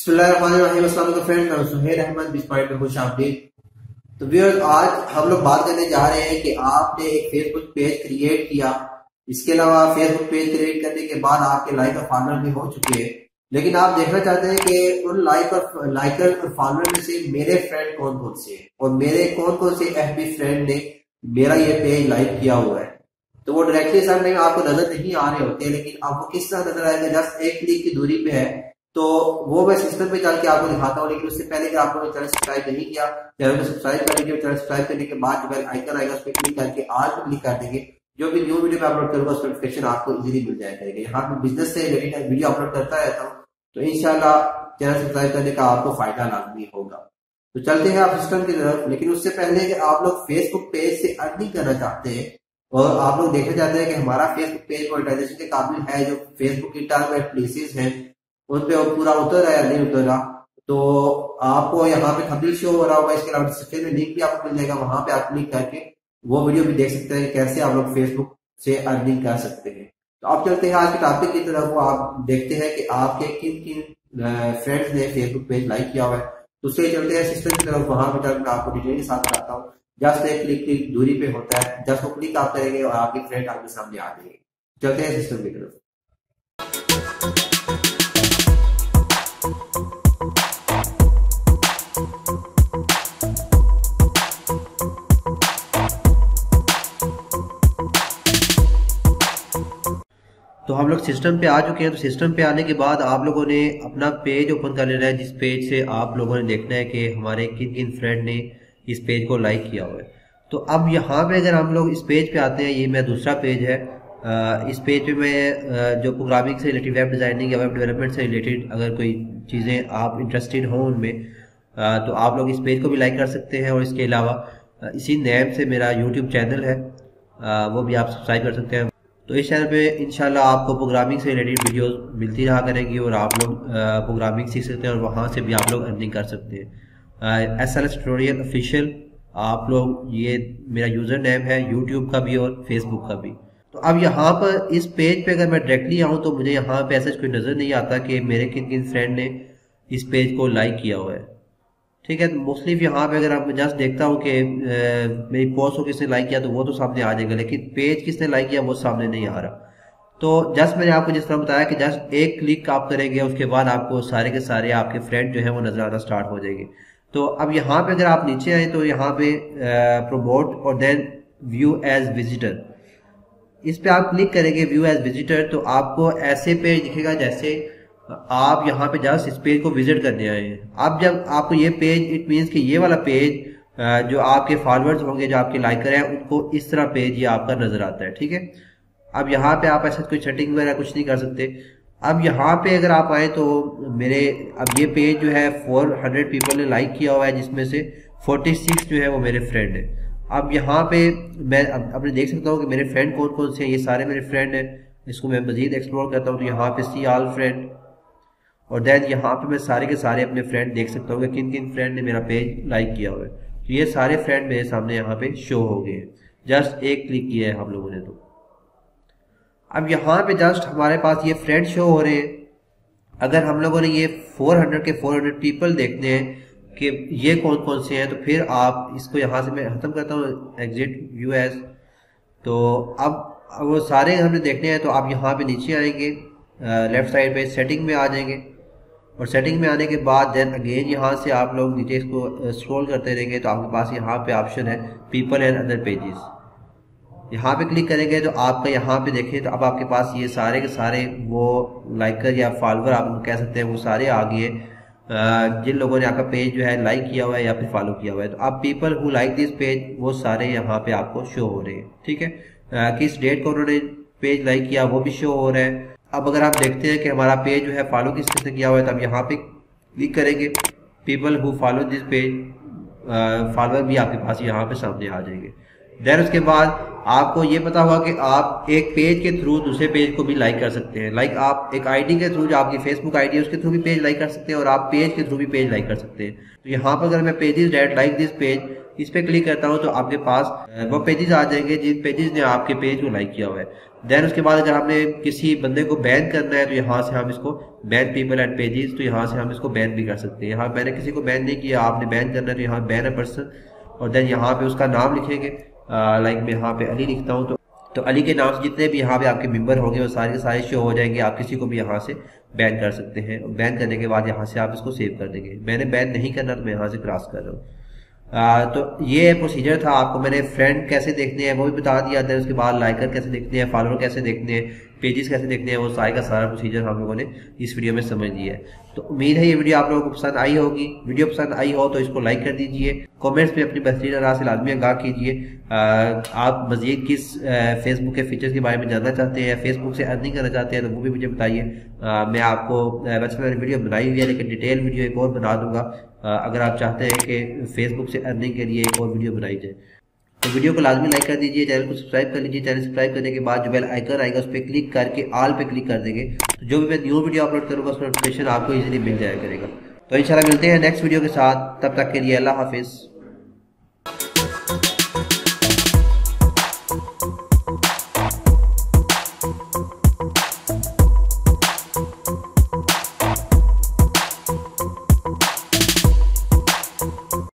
Friend, मैं सुहेल अहमद बिस point में खुश आमदीद। तो व्यूअर्स, आज हम लोग बात करने जा रहे हैं कि आपने एक फेसबुक पेज क्रिएट किया। इसके अलावा फेसबुक पेज क्रिएट करने के बाद आपके लाइक और फॉलोअर भी हो चुके हैं, लेकिन आप देखना चाहते हैं कि उन लाइकर और फॉलोअर में से मेरे फ्रेंड कौन कौन से हैं और मेरे कौन कौन से एफबी फ्रेंड ने मेरा ये पेज लाइक किया हुआ है। तो वो डायरेक्टली सामने में आपको नजर नहीं आ रहे होते, लेकिन आपको किस तरह नजर आएगा, जस्ट एक क्लिक की दूरी पे है। तो वो मैं सिस्टम पे चल के आपको दिखाता हूँ, लेकिन उससे पहले कि आपको चैनल सब्सक्राइब नहीं किया, चैनल को सब्सक्राइब कर लीजिए। चैनल सब्सक्राइब करने के बाद जो आइकन आएगा उस पर क्लिक करके आज पर क्लिक कर देंगे। जो भी न्यू वीडियो मैं अपलोड करूंगा उसका नोटिफिकेशन आपको इजीली मिल जाया करेगा। यहाँ पे बिजनेस से रिलेटेड वीडियो अपलोड करता रहता हूँ, तो इंशाल्लाह चैनल सब्सक्राइब करने का आपको फायदा लाजमी होगा। तो चलते हैं आप सिस्टम की तरफ, लेकिन उससे पहले कि आप लोग फेसबुक पेज से अर्निंग करना चाहते हैं और आप लोग देखना चाहते हैं कि हमारा फेसबुक पेज मोनेटाइजेशन के काबिल है, जो फेसबुक की टारगेट प्लेसेस हैं उन पे पूरा उतर रहा है या नहीं उतर रहा, तो आपको यहाँ पे थंबनेल शो हो रहा होगा। इसके अलावा डिस्क्रिप्शन में लिंक भी आपको मिल जाएगा, वहां पे आप क्लिक करके वो वीडियो भी देख सकते हैं कि कैसे आप लोग फेसबुक से अर्निंग कर सकते हैं। तो अब चलते हैं आज के टॉपिक की तरफ। वो आप देखते हैं कि आपके किन किन फ्रेंड्स ने फेसबुक पेज लाइक किया हुआ है। तो उससे चलते हैं सिस्टम की तरफ, वहां पे चलकर आपको डिटेल के साथ बताता हूँ। जस्ट एक क्लिक की दूरी पे होता है, जस्ट वो क्लिक आप करेंगे और आपके फ्रेंड आपके सामने आ जाएंगे। चलते हैं सिस्टम की तरफ। तो हम लोग सिस्टम पे आ चुके हैं। तो सिस्टम पे आने के बाद आप लोगों ने अपना पेज ओपन कर लेना है, जिस पेज से आप लोगों ने देखना है कि हमारे किन किन फ्रेंड ने इस पेज को लाइक किया हुआ है। तो अब यहाँ पे अगर हम लोग इस पेज पे आते हैं, ये मेरा दूसरा पेज है। इस पेज पे मैं जो प्रोग्रामिंग से रिलेटेड, वेब डिज़ाइनिंग या वेब डेवलपमेंट से रिलेटेड अगर कोई चीज़ें आप इंटरेस्टेड हो उनमें, तो आप लोग इस पेज को भी लाइक कर सकते हैं। और इसके अलावा इसी नेम से मेरा यूट्यूब चैनल है, वो भी आप सब्सक्राइब कर सकते हैं। तो इस चैनल पे इंशाल्लाह आपको प्रोग्रामिंग से रिलेटेड वीडियोस मिलती रहा करेंगी और आप लोग प्रोग्रामिंग सीख सकते हैं और वहाँ से भी आप लोग अर्निंग कर सकते हैं। SLS ट्यूटोरियल ऑफिशियल, आप लोग, ये मेरा यूज़र नेम है यूट्यूब का भी और फेसबुक का भी। तो अब यहाँ पर इस पेज पे अगर मैं डायरेक्टली आऊँ तो मुझे यहाँ पे ऐसा कोई नज़र नहीं आता कि मेरे किन किन फ्रेंड ने इस पेज को लाइक किया हुआ है। ठीक है, तो मोस्टली यहाँ पे अगर आप जस्ट देखता हूँ कि मेरी पोस्ट को किसने लाइक किया तो वो तो सामने आ जाएगा, लेकिन पेज किसने लाइक किया वो सामने नहीं आ रहा। तो जस्ट मैंने आपको जिस तरह बताया कि जस्ट एक क्लिक आप करेंगे, उसके बाद आपको सारे के सारे आपके फ्रेंड जो है वो नजर आना स्टार्ट हो जाएंगे। तो अब यहाँ पे अगर आप नीचे आए तो यहाँ पे प्रमोट और देन व्यू एज विजिटर, इस पे आप क्लिक करेंगे व्यू एज विजिटर, तो आपको ऐसे पेज दिखेगा जैसे आप यहाँ पे जस्ट इस पेज को विजिट करने आए हैं। अब जब आपको ये पेज, इट मीन्स कि ये वाला पेज जो आपके फॉलोअर्स होंगे, जो आपके लाइकर हैं, उनको इस तरह पेज ये आपका नजर आता है। ठीक है, अब यहाँ पे आप ऐसा कोई सेटिंग वगैरह कुछ नहीं कर सकते। अब यहाँ पे अगर आप आए तो मेरे, अब ये पेज जो है 400 पीपल ने लाइक किया हुआ है, जिसमें से 46 जो है वो मेरे फ्रेंड है। अब यहाँ पे मैं अपने देख सकता हूँ कि मेरे फ्रेंड कौन कौन से हैं, ये सारे मेरे फ्रेंड हैं। इसको मैं मजीद एक्सप्लोर करता हूँ तो यहाँ पे सी ऑल फ्रेंड, और देन यहाँ पे मैं सारे के सारे अपने फ्रेंड देख सकता हूँ कि किन किन फ्रेंड ने मेरा पेज लाइक किया हुआ है। तो ये सारे फ्रेंड मेरे सामने यहाँ पे शो हो गए हैं, जस्ट एक क्लिक किया है हम लोगों ने। तो अब यहाँ पे जस्ट हमारे पास ये फ्रेंड शो हो रहे हैं। अगर हम लोगों ने ये 400 के 400 पीपल देखते हैं कि ये कौन कौन से हैं, तो फिर आप इसको यहाँ से मैं खत्म करता हूँ, एग्जिट व्यू एज। तो अब वो सारे हमने देखने हैं, तो आप यहाँ पे नीचे आएंगे, लेफ्ट साइड पे सेटिंग में आ जाएंगे, और सेटिंग में आने के बाद देन अगेन यहाँ से आप लोग नीचे इसको स्क्रॉल करते रहेंगे तो आपके पास यहाँ पे ऑप्शन है पीपल एंड अदर पेजेस। यहाँ पे क्लिक करेंगे तो आपका यहाँ पे देखें तो अब आपके पास ये सारे के सारे वो लाइकर या फॉलोअर आप कह सकते हैं, वो सारे आ गए जिन लोगों ने आपका पेज जो है लाइक किया हुआ है या फिर फॉलो किया हुआ है। तो अब people who like this page वो सारे यहाँ पे आपको शो हो रहे हैं। ठीक है, किस डेट को उन्होंने पेज लाइक किया वो भी शो हो रहा है। अब अगर आप देखते हैं कि हमारा पेज जो है फॉलो किस किसने किया हुआ है, तो अब यहाँ पे क्लिक करेंगे, people who follow this page, follower भी आपके पास यहाँ पे सामने आ जाएंगे। देन उसके बाद आपको ये पता होगा कि आप एक पेज के थ्रू दूसरे पेज को भी लाइक कर सकते हैं। लाइक आप एक आईडी के थ्रू, जो आपकी फेसबुक आईडी है उसके थ्रू भी पेज लाइक कर सकते हैं और आप पेज के थ्रू भी पेज लाइक कर सकते हैं। तो यहाँ पर अगर मैं pages date like this page इस पे क्लिक करता हूँ तो आपके पास वो पेजेस आ जाएंगे जिन पेजेस ने आपके पेज को लाइक किया हुआ है। देन उसके बाद अगर हमने किसी बंदे को बैन करना है तो यहाँ से हम इसको बैन पीपल एंड पेजेस, तो यहाँ से हम इसको बैन भी कर सकते हैं। यहाँ मैंने किसी को बैन नहीं किया, आपने बैन करना है तो यहाँ बैन अ पर्सन और देन यहाँ पे उसका नाम लिखेंगे। लाइक मैं यहाँ पे अली लिखता हूँ तो अली के नाम से जितने भी यहाँ पे आपके मेंबर होंगे वो सारे के सारे शो हो जाएंगे। आप किसी को भी यहाँ से बैन कर सकते हैं। बैन करने के बाद यहाँ से आप इसको सेव कर देंगे। मैंने बैन नहीं करना तो मैं यहाँ से क्रॉस कर रहा हूँ। तो ये प्रोसीजर था। आपको मैंने फ्रेंड कैसे देखने हैं वो भी बता दिया था। उसके बाद लाइकर कैसे देखने हैं, फॉलोअर कैसे देखने हैं, पेजेस कैसे देखने हैं, वो सारे का सारा प्रोसीजर हम लोगों ने इस वीडियो में समझ लिया है। तो उम्मीद है ये वीडियो आप लोगों को पसंद आई होगी। वीडियो पसंद आई हो तो इसको लाइक कर दीजिए। कमेंट्स में अपनी बेहतरीन राय से लाजमी आगाह कीजिए। आप मजीद किस फेसबुक के फीचर्स के बारे में जानना चाहते हैं, फेसबुक से अर्निंग करना चाहते हैं तो वो भी मुझे बताइए। मैं आपको वैसे मैंने वीडियो बनाई हुई है लेकिन डिटेल वीडियो एक और बना दूंगा अगर आप चाहते हैं कि फेसबुक से अर्निंग के लिए एक और वीडियो बनाई जाए। तो वीडियो को लाजमी लाइक कर दीजिए, चैनल को सब्सक्राइब कर लीजिए। चैनल सब्सक्राइब करने के बाद जो बेल आइकन आएगा उस पर क्लिक करके ऑल पे क्लिक कर देंगे तो जो भी मैं न्यू वीडियो अपलोड करूँगा उसका नोटिफिकेशन आपको इजीली मिल जाया करेगा। तो इंशाल्लाह मिलते हैं नेक्स्ट वीडियो के साथ, तब तक के लिए अल्लाह हाफिज़।